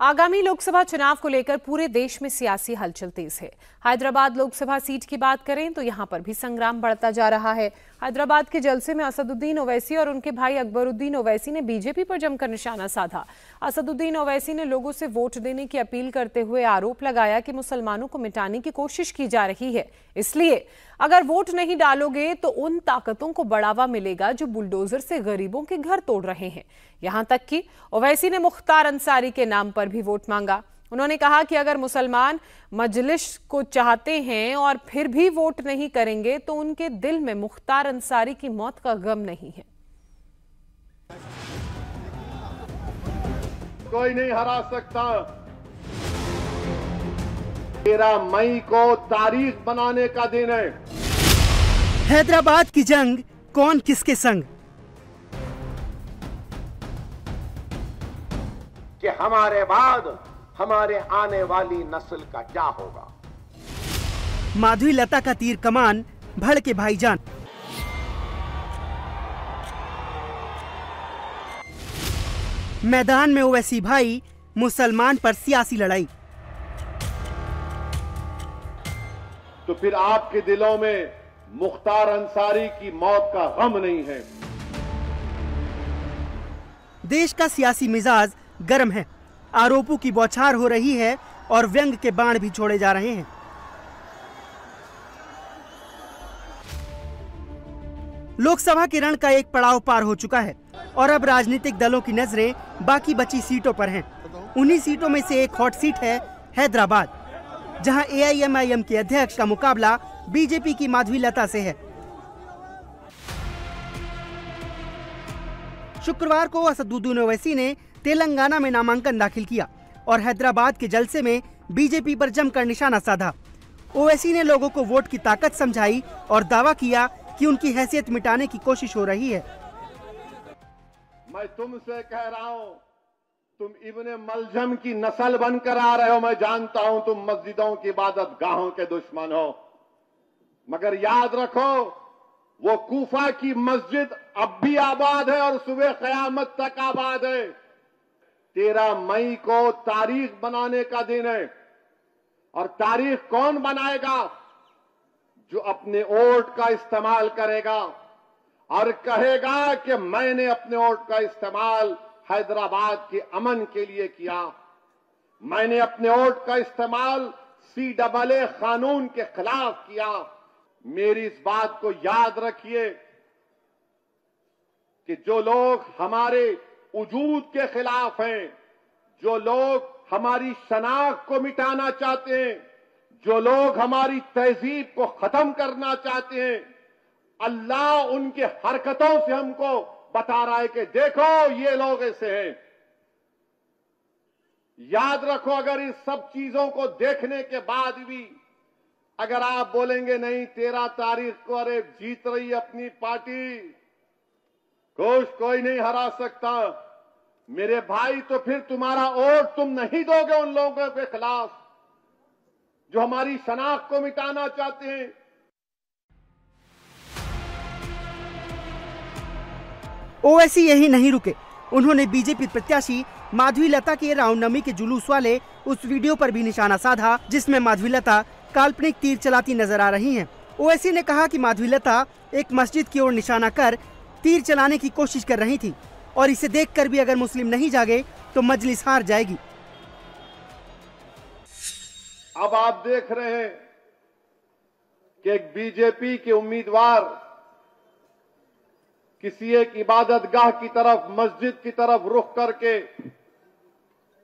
आगामी लोकसभा चुनाव को लेकर पूरे देश में सियासी हलचल तेज है। हैदराबाद लोकसभा सीट की बात करें तो यहां पर भी संग्राम बढ़ता जा रहा है। हैदराबाद के जलसे में असदुद्दीन ओवैसी और उनके भाई अकबरुद्दीन ओवैसी ने बीजेपी पर जमकर निशाना साधा। असदुद्दीन ओवैसी ने लोगों से वोट देने की अपील करते हुए आरोप लगाया कि मुसलमानों को मिटाने की कोशिश की जा रही है, इसलिए अगर वोट नहीं डालोगे तो उन ताकतों को बढ़ावा मिलेगा जो बुलडोजर से गरीबों के घर तोड़ रहे हैं। यहां तक कि ओवैसी ने मुख्तार अंसारी के नाम पर भी वोट मांगा। उन्होंने कहा कि अगर मुसलमान मजलिस को चाहते हैं और फिर भी वोट नहीं करेंगे तो उनके दिल में मुख्तार अंसारी की मौत का गम नहीं है। कोई नहीं हरा सकता। 13 मई को तारीख बनाने का दिन है। हैदराबाद की जंग कौन किसके संग? कि हमारे बाद हमारे आने वाली नस्ल का क्या होगा। माधवी लता का तीर कमान भड़के भाईजान। मैदान में ओवैसी भाई मुसलमान पर सियासी लड़ाई। तो फिर आपके दिलों में मुख्तार अंसारी की मौत का गम नहीं है। देश का सियासी मिजाज गर्म है। आरोपों की बौछार हो रही है और व्यंग के बाण भी छोड़े जा रहे हैं। लोकसभा के रण का एक पड़ाव पार हो चुका है और अब राजनीतिक दलों की नजरें बाकी बची सीटों पर हैं। उन्हीं सीटों में से एक हॉट सीट है हैदराबाद, जहां एआईएमआईएम के अध्यक्ष का मुकाबला बीजेपी की माधवी लता से है। शुक्रवार को असदुद्दीन ओवैसी ने तेलंगाना में नामांकन दाखिल किया और हैदराबाद के जलसे में बीजेपी पर जमकर निशाना साधा। ओवैसी ने लोगों को वोट की ताकत समझाई और दावा किया कि उनकी हैसियत मिटाने की कोशिश हो रही है। मैं तुमसे कह रहा हूं, तुम इब्ने मलजम की नस्ल बनकर आ रहे हो। मैं जानता हूं तुम मस्जिदों की इबादत गाहों के दुश्मन हो, मगर याद रखो वो कूफा की मस्जिद अब भी आबाद है और सुबह क़यामत तक आबाद है। 13 मई को तारीख बनाने का दिन है और तारीख कौन बनाएगा? जो अपने वोट का इस्तेमाल करेगा और कहेगा कि मैंने अपने वोट का इस्तेमाल हैदराबाद के अमन के लिए किया, मैंने अपने वोट का इस्तेमाल CAA कानून के खिलाफ किया। मेरी इस बात को याद रखिए कि जो लोग हमारे वजूद के खिलाफ हैं, जो लोग हमारी शनाख्त को मिटाना चाहते हैं, जो लोग हमारी तहजीब को खत्म करना चाहते हैं, अल्लाह उनके हरकतों से हमको बता रहा है कि देखो ये लोग ऐसे हैं। याद रखो, अगर इस सब चीजों को देखने के बाद भी अगर आप बोलेंगे नहीं 13 तारीख को अरे जीत रही अपनी पार्टी, कोई नहीं हरा सकता, मेरे भाई, तो फिर तुम्हारा वोट तुम नहीं दोगे उन लोगों के खिलाफ जो हमारी शनाख्त को मिटाना चाहते हैं। ओवैसी यही नहीं रुके। उन्होंने बीजेपी प्रत्याशी माधवी लता के रामनवमी के जुलूस वाले उस वीडियो पर भी निशाना साधा जिसमें माधवी लता काल्पनिक तीर चलाती नजर आ रही हैं। ओवैसी ने कहा कि माधवी लता एक मस्जिद की ओर निशाना कर तीर चलाने की कोशिश कर रही थी और इसे देखकर भी अगर मुस्लिम नहीं जागे तो मजलिस हार जाएगी। अब आप देख रहे हैं कि एक बीजेपी के उम्मीदवार किसी एक इबादतगाह की तरफ, मस्जिद की तरफ रुख करके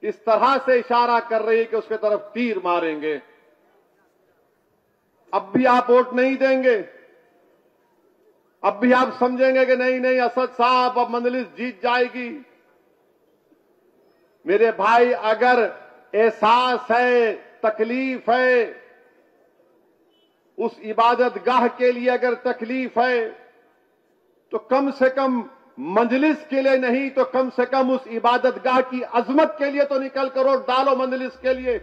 इस तरह से इशारा कर रही है कि उसके तरफ तीर मारेंगे। अब भी आप वोट नहीं देंगे? अब भी आप समझेंगे कि नहीं असद साहब अब मजलिस जीत जाएगी? मेरे भाई, अगर एहसास है, तकलीफ है, उस इबादतगाह के लिए अगर तकलीफ है तो कम से कम मजलिस के लिए नहीं तो कम से कम उस इबादतगाह की अजमत के लिए तो निकल कर वोट डालो मजलिस के लिए।